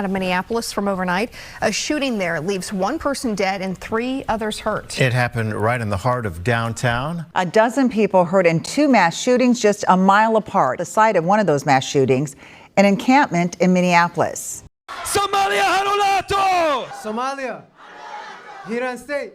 Out of Minneapolis from overnight. A shooting there leaves one person dead and 3 others hurt. It happened right in the heart of downtown. A dozen people hurt in 2 mass shootings just a mile apart. The site of one of those mass shootings, an encampment in Minneapolis. Somalia Hanulato! Somalia, Iran State.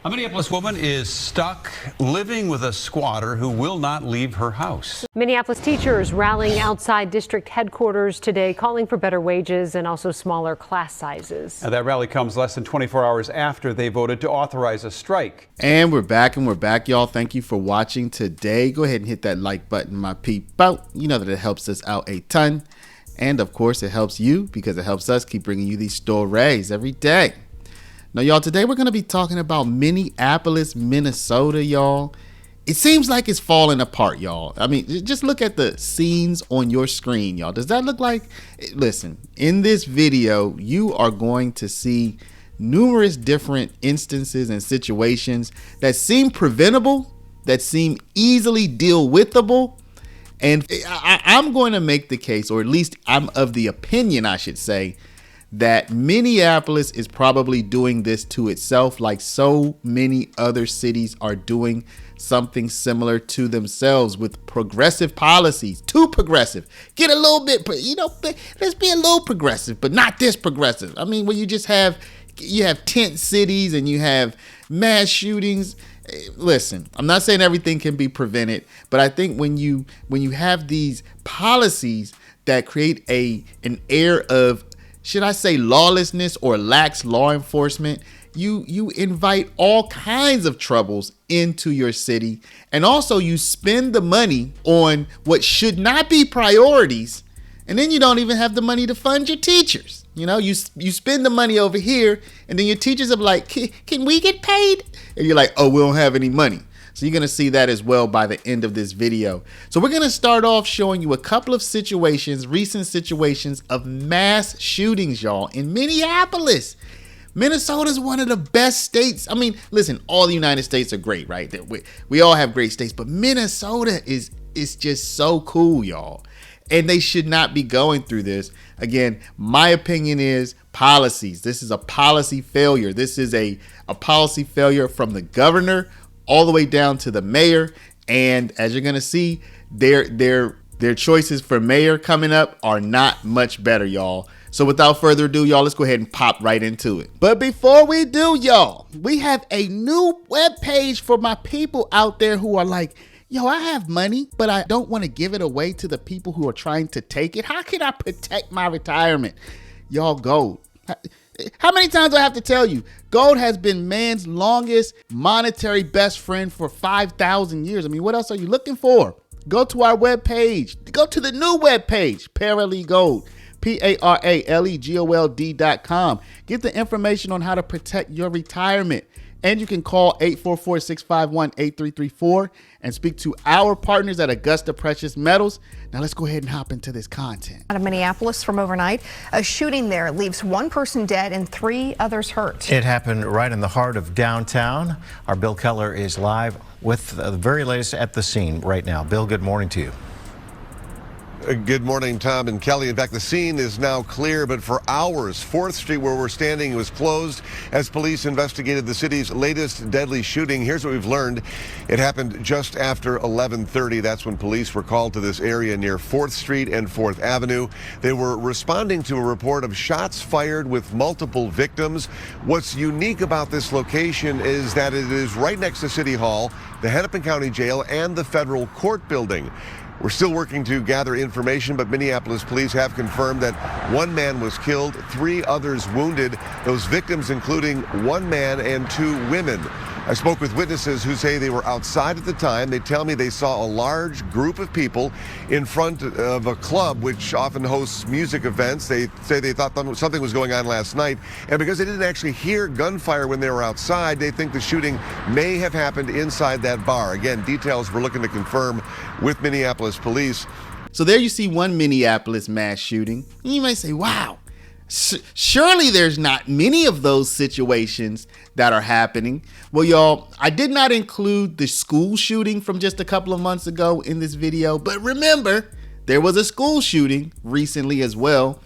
A Minneapolis woman is stuck living with a squatter who will not leave her house. Minneapolis teachers rallying outside district headquarters today, calling for better wages and also smaller class sizes. Now, that rally comes less than 24 hours after they voted to authorize a strike. And we're back, y'all. Thank you for watching today. Go ahead and hit that like button, my people. You know that it helps us out a ton. And of course, it helps you because it helps us keep bringing you these stories every day. Now, y'all, today we're going to be talking about Minneapolis, Minnesota, y'all. It seems like it's falling apart, y'all. I mean, just look at the scenes on your screen, y'all. Does that look like? Listen, in this video, you are going to see numerous different instances and situations that seem preventable, that seem easily deal withable. And I'm going to make the case, or at least I'm of the opinion, I should say, that Minneapolis is probably doing this to itself like so many other cities are doing something similar to themselves with progressive policies. Too progressive. Get a little bit, let's be a little progressive, but not this progressive. I mean, when you have tent cities and you have mass shootings. Listen, I'm not saying everything can be prevented, but I think when you have these policies that create an air of, should I say, lawlessness or lax law enforcement, you invite all kinds of troubles into your city. And also you spend the money on what should not be priorities. And then you don't even have the money to fund your teachers. You spend the money over here and then your teachers are like, can we get paid? And you're like, oh, we don't have any money. So you're going to see that as well by the end of this video. So we're going to start off showing you a couple of situations, recent situations of mass shootings, y'all, in Minneapolis. Minnesota is one of the best states. I mean, listen, all the United States are great, right? We all have great states, but Minnesota is just so cool, y'all. And they should not be going through this. Again, my opinion is policies. This is a policy failure. This is a policy failure from the governor all the way down to the mayor. And as you're going to see, their choices for mayor coming up are not much better, y'all. So without further ado, y'all, let's go ahead and pop right into it. But before we do, y'all, we have a new webpage for my people out there who are like, yo, I have money, but I don't want to give it away to the people who are trying to take it. How can I protect my retirement? Y'all, gold. How many times do I have to tell you? Gold has been man's longest monetary best friend for 5,000 years. I mean, what else are you looking for? Go to our webpage. Go to the new webpage, Paralegold. PARALEGOLD.com. Get the information on how to protect your retirement. And you can call 844-651-8334 and speak to our partners at Augusta Precious Metals. Now let's go ahead and hop into this content. Out of Minneapolis from overnight. A shooting there leaves one person dead and 3 others hurt. It happened right in the heart of downtown. Our Bill Keller is live with the very latest at the scene right now. Bill, good morning to you. Good morning, Tom and Kelly. In fact, the scene is now clear, but for hours, 4th Street, where we're standing, was closed as police investigated the city's latest deadly shooting. Here's what we've learned. It happened just after 11:30. That's when police were called to this area near 4th Street and 4th Avenue. They were responding to a report of shots fired with multiple victims. What's unique about this location is that it is right next to City Hall, the Hennepin County Jail, and the federal court building. We're still working to gather information, but Minneapolis police have confirmed that 1 man was killed, 3 others wounded, those victims including 1 man and 2 women. I spoke with witnesses who say they were outside at the time. They tell me they saw a large group of people in front of a club which often hosts music events. They say they thought something was going on last night, and because they didn't actually hear gunfire when they were outside, they think the shooting may have happened inside that bar. Again, details we're looking to confirm with Minneapolis police. So there you see one Minneapolis mass shooting. You may say, wow, surely there's not many of those situations that are happening. Well, y'all, I did not include the school shooting from just a couple of months ago in this video, but remember, there was a school shooting recently as well.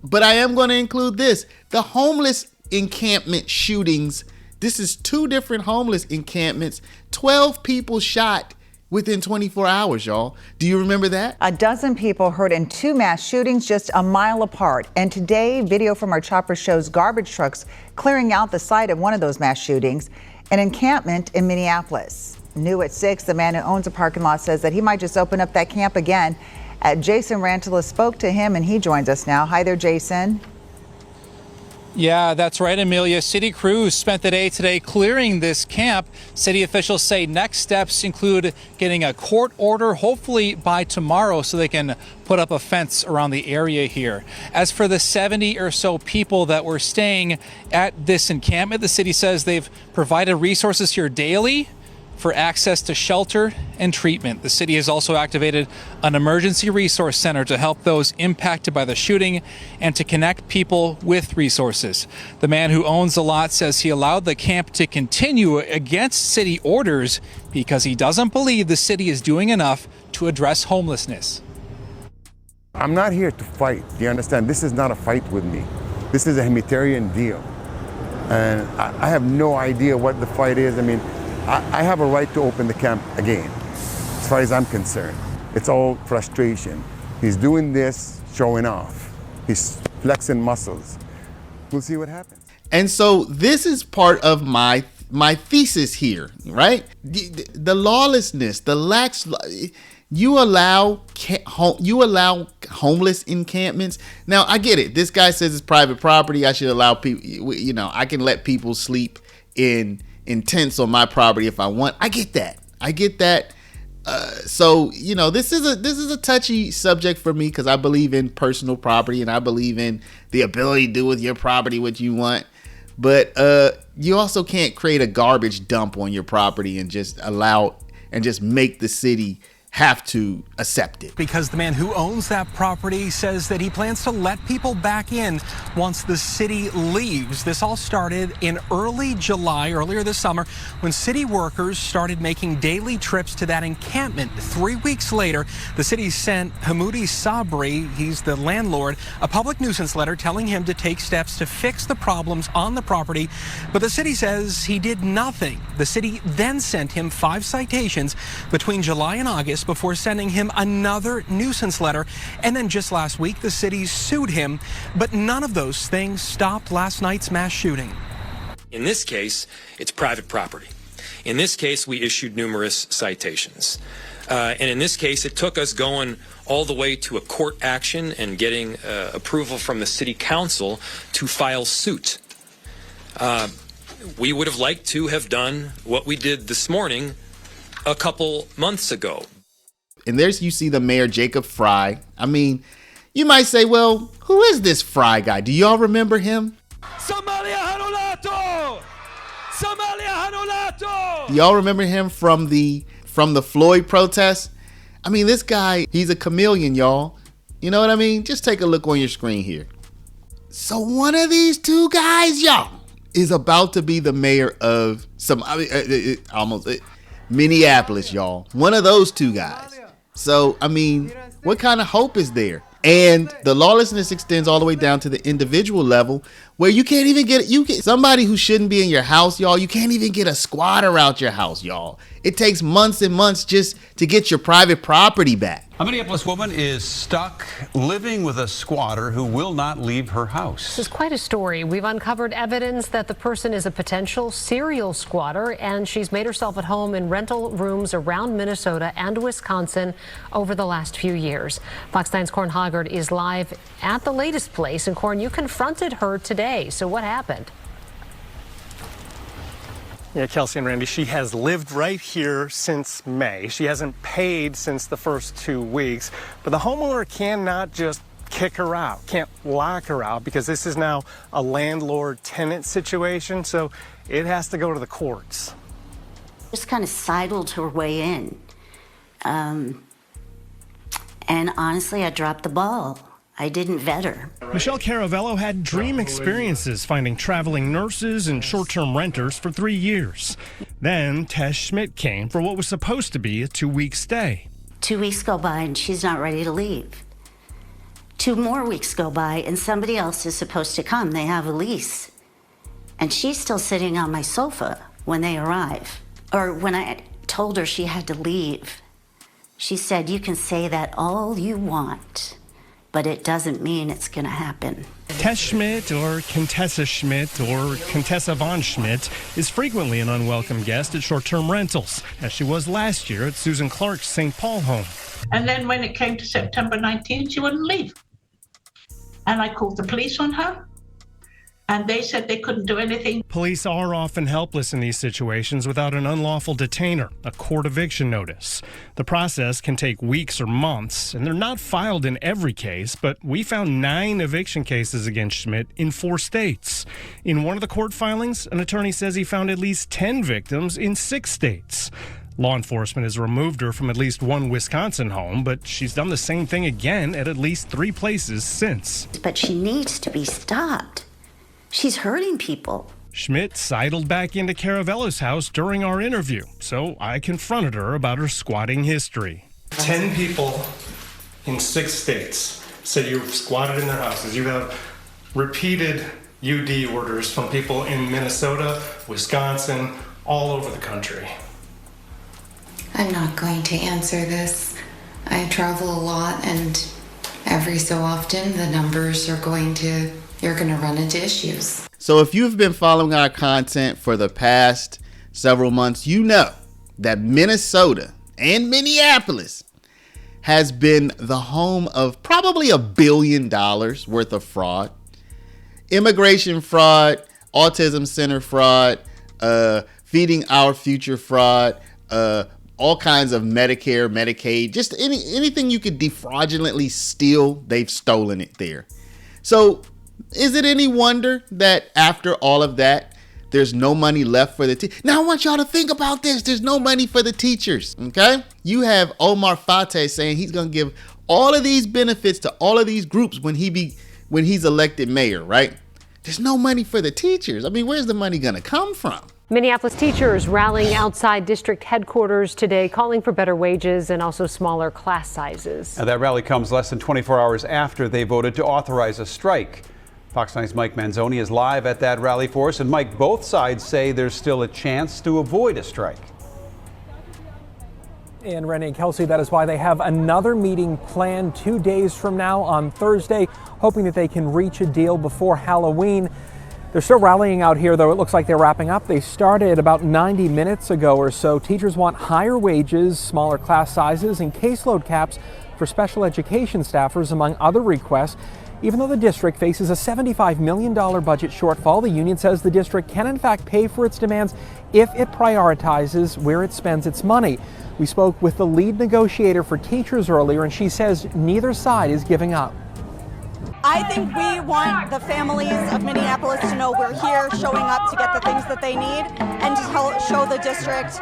But I am going to include this. The homeless encampment shootings. This is 2 different homeless encampments. 12 people shot within 24 hours, y'all. Do you remember that? A dozen people hurt in 2 mass shootings just a mile apart. And today, video from our chopper shows garbage trucks clearing out the site of one of those mass shootings, an encampment in Minneapolis. New at 6, the man who owns a parking lot says that he might just open up that camp again. Jason Rantala spoke to him, and he joins us now. Hi there, Jason. Yeah, that's right, Amelia. City crews spent the day today clearing this camp. City officials say next steps include getting a court order, hopefully by tomorrow, so they can put up a fence around the area here. As for the 70 or so people that were staying at this encampment, the city says they've provided resources here daily for access to shelter and treatment. The city has also activated an emergency resource center to help those impacted by the shooting and to connect people with resources. The man who owns the lot says he allowed the camp to continue against city orders because he doesn't believe the city is doing enough to address homelessness. I'm not here to fight. Do you understand? This is not a fight with me. This is a humanitarian deal. And I have no idea what the fight is. I mean, I have a right to open the camp again, as far as I'm concerned. It's all frustration. He's doing this, showing off. He's flexing muscles. We'll see what happens. And so this is part of my thesis here, right? The lawlessness, the lax. You allow homeless encampments. Now I get it. This guy says it's private property. I should allow people. You know, I can let people sleep in tents on my property if I want. I get that. So you know, this is a touchy subject for me because I believe in personal property and I believe in the ability to do with your property what you want. But you also can't create a garbage dump on your property and just make the city have to accept it. Because the man who owns that property says that he plans to let people back in once the city leaves. This all started in early July, earlier this summer, when city workers started making daily trips to that encampment. 3 weeks later, the city sent Hamoudi Sabri, he's the landlord, a public nuisance letter telling him to take steps to fix the problems on the property. But the city says he did nothing. The city then sent him 5 citations between July and August before sending him another nuisance letter. And then just last week, the city sued him. But none of those things stopped last night's mass shooting. In this case, it's private property. In this case, we issued numerous citations. And in this case, it took us going all the way to a court action and getting approval from the city council to file suit. We would have liked to have done what we did this morning a couple months ago. And you see the mayor, Jacob Fry. I mean, you might say, well, who is this Fry guy? Do y'all remember him? Somalia hanulato! Somalia hanulato! Y'all remember him from the Floyd protests? I mean, this guy, he's a chameleon, y'all. You know what I mean? Just take a look on your screen here. So one of these 2 guys, y'all, is about to be the mayor of Minneapolis, y'all. One of those 2 guys. So, I mean, what kind of hope is there? And the lawlessness extends all the way down to the individual level where you can't even get somebody who shouldn't be in your house, y'all. You can't even get a squatter out your house, y'all. It takes months and months just to get your private property back. A Minneapolis woman is stuck living with a squatter who will not leave her house. This is quite a story. We've uncovered evidence that the person is a potential serial squatter, and she's made herself at home in rental rooms around Minnesota and Wisconsin over the last few years. Fox 9's Corn Hoggard is live at the latest place. And Corn, you confronted her today. So what happened? Yeah, Kelsey and Randy, she has lived right here since May. She hasn't paid since the first 2 weeks, but the homeowner cannot just kick her out, can't lock her out because this is now a landlord-tenant situation, so it has to go to the courts. Just kind of sidled her way in. And honestly, I dropped the ball. I didn't vet her. Michelle Caravello had dream experiences finding traveling nurses and short-term renters for 3 years. Then Tess Schmidt came for what was supposed to be a 2-week stay. 2 weeks go by and she's not ready to leave. 2 more weeks go by and somebody else is supposed to come. They have a lease. And she's still sitting on my sofa when they arrive. Or when I told her she had to leave, she said, "You can say that all you want, but it doesn't mean it's going to happen." Tess Schmidt, or Contessa Schmidt, or Contessa von Schmidt, is frequently an unwelcome guest at short-term rentals, as she was last year at Susan Clark's St. Paul home. And then when it came to September 19th, she wouldn't leave. And I called the police on her, and they said they couldn't do anything. Police are often helpless in these situations without an unlawful detainer, a court eviction notice. The process can take weeks or months, and they're not filed in every case, but we found 9 eviction cases against Schmidt in 4 states. In one of the court filings, an attorney says he found at least 10 victims in 6 states. Law enforcement has removed her from at least one Wisconsin home, but she's done the same thing again at least 3 places since. But she needs to be stopped. She's hurting people. Schmidt sidled back into Caravello's house during our interview, so I confronted her about her squatting history. 10 people in 6 states said you've squatted in their houses. You have repeated UD orders from people in Minnesota, Wisconsin, all over the country. I'm not going to answer this. I travel a lot, and every so often the numbers are you're going to run into issues. So if you've been following our content for the past several months, you know that Minnesota and Minneapolis has been the home of probably $1 billion worth of fraud. Immigration fraud, autism center fraud, feeding our future fraud, all kinds of Medicare, Medicaid, just anything you could defraudulently steal, they've stolen it there. So is it any wonder that after all of that, there's no money left for the teachers? Now I want y'all to think about this. There's no money for the teachers, okay? You have Omar Fateh saying he's gonna give all of these benefits to all of these groups when he's elected mayor, right? There's no money for the teachers. I mean, where's the money gonna come from? Minneapolis teachers rallying outside district headquarters today, calling for better wages and also smaller class sizes. Now, that rally comes less than 24 hours after they voted to authorize a strike. Fox 9's Mike Manzoni is live at that rally for us. And Mike, both sides say there's still a chance to avoid a strike. And Randy and Kelsey, that is why they have another meeting planned 2 days from now on Thursday, hoping that they can reach a deal before Halloween. They're still rallying out here, though it looks like they're wrapping up. They started about 90 minutes ago or so. Teachers want higher wages, smaller class sizes, and caseload caps for special education staffers, among other requests. Even though the district faces a $75 million budget shortfall, the union says the district can in fact pay for its demands if it prioritizes where it spends its money. We spoke with the lead negotiator for teachers earlier, and she says neither side is giving up. I think we want the families of Minneapolis to know we're here showing up to get the things that they need and to show the district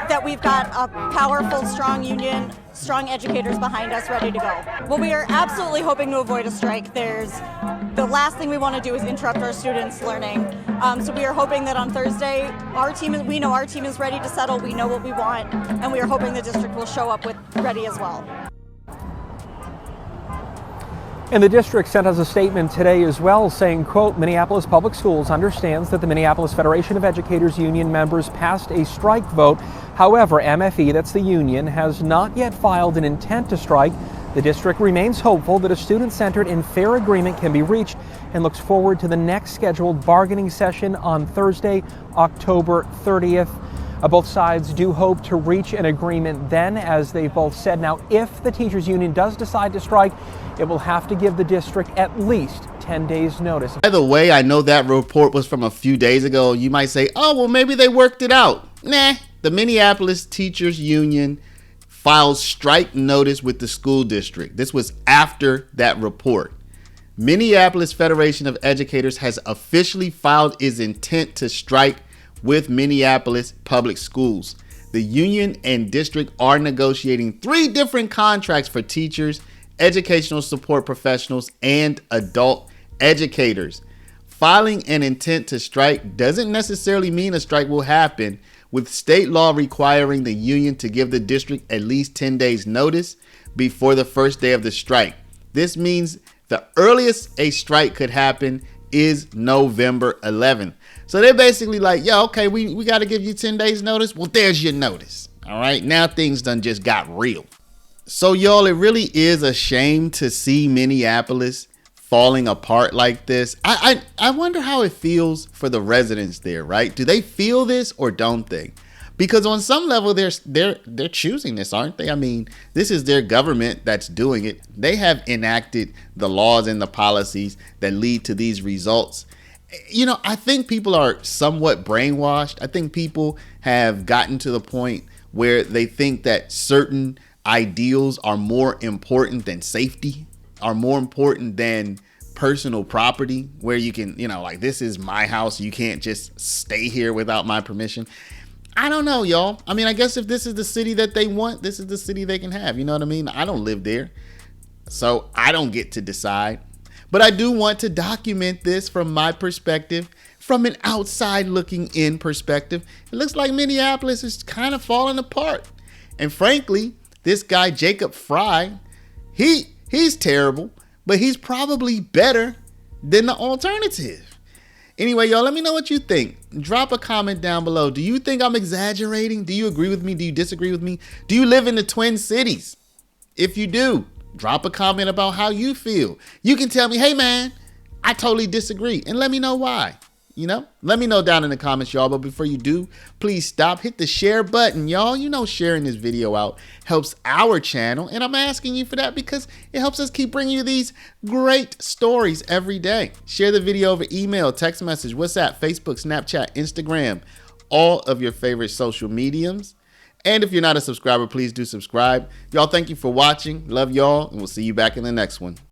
that we've got a powerful, strong union, strong educators behind us ready to go. Well, we are absolutely hoping to avoid a strike. The last thing we want to do is interrupt our students' learning. So we are hoping that on Thursday, we know our team is ready to settle, we know what we want, and we are hoping the district will show up with ready as well. And the district sent us a statement today as well saying, quote, Minneapolis Public Schools understands that the Minneapolis Federation of Educators union members passed a strike vote. However, MFE, that's the union, has not yet filed an intent to strike. The district remains hopeful that a student-centered and fair agreement can be reached and looks forward to the next scheduled bargaining session on Thursday, October 30th. Both sides do hope to reach an agreement then, as they both said. Now, if the teachers union does decide to strike, it will have to give the district at least 10 days notice. By the way, I know that report was from a few days ago. You might say, oh, well, maybe they worked it out. Nah, the Minneapolis Teachers Union filed strike notice with the school district. This was after that report. Minneapolis Federation of Educators has officially filed its intent to strike with Minneapolis Public Schools. The union and district are negotiating 3 different contracts for teachers, educational support professionals, and adult educators. Filing an intent to strike doesn't necessarily mean a strike will happen, with state law requiring the union to give the district at least 10 days notice before the first day of the strike. This means The earliest a strike could happen is November 11th. So they're basically like, yo, okay, we got to give you 10 days notice. Well, there's your notice. All right, now things done just got real. So y'all, it really is a shame to see Minneapolis falling apart like this. I wonder how it feels for the residents there, right? Do they feel this or don't they? Because on some level, they're choosing this, aren't they? I mean, this is their government that's doing it. They have enacted the laws and the policies that lead to these results. You know, I think people are somewhat brainwashed. I think people have gotten to the point where they think that certain ideals are more important than safety, are more important than personal property, where you can, you know, like, this is my house. You can't just stay here without my permission. I don't know, y'all. I mean, I guess if this is the city that they want, this is the city they can have. You know what I mean? I don't live there, so I don't get to decide. But I do want to document this from my perspective, from an outside looking in perspective. It looks like Minneapolis is kind of falling apart. And frankly, this guy, Jacob Fry, he's terrible, but he's probably better than the alternative. Anyway, y'all, let me know what you think. Drop a comment down below. Do you think I'm exaggerating? Do you agree with me? Do you disagree with me? Do you live in the Twin Cities? If you do, drop a comment about how you feel. You can tell me, hey man, I totally disagree, and let me know why. You know, let me know down in the comments, y'all. But before you do, please stop, hit the share button, y'all. You know, sharing this video out helps our channel, and I'm asking you for that because it helps us keep bringing you these great stories every day. Share the video over email, text message, WhatsApp, Facebook, Snapchat, Instagram, all of your favorite social mediums. And if you're not a subscriber, please do subscribe. Y'all, thank you for watching. Love y'all, and we'll see you back in the next one.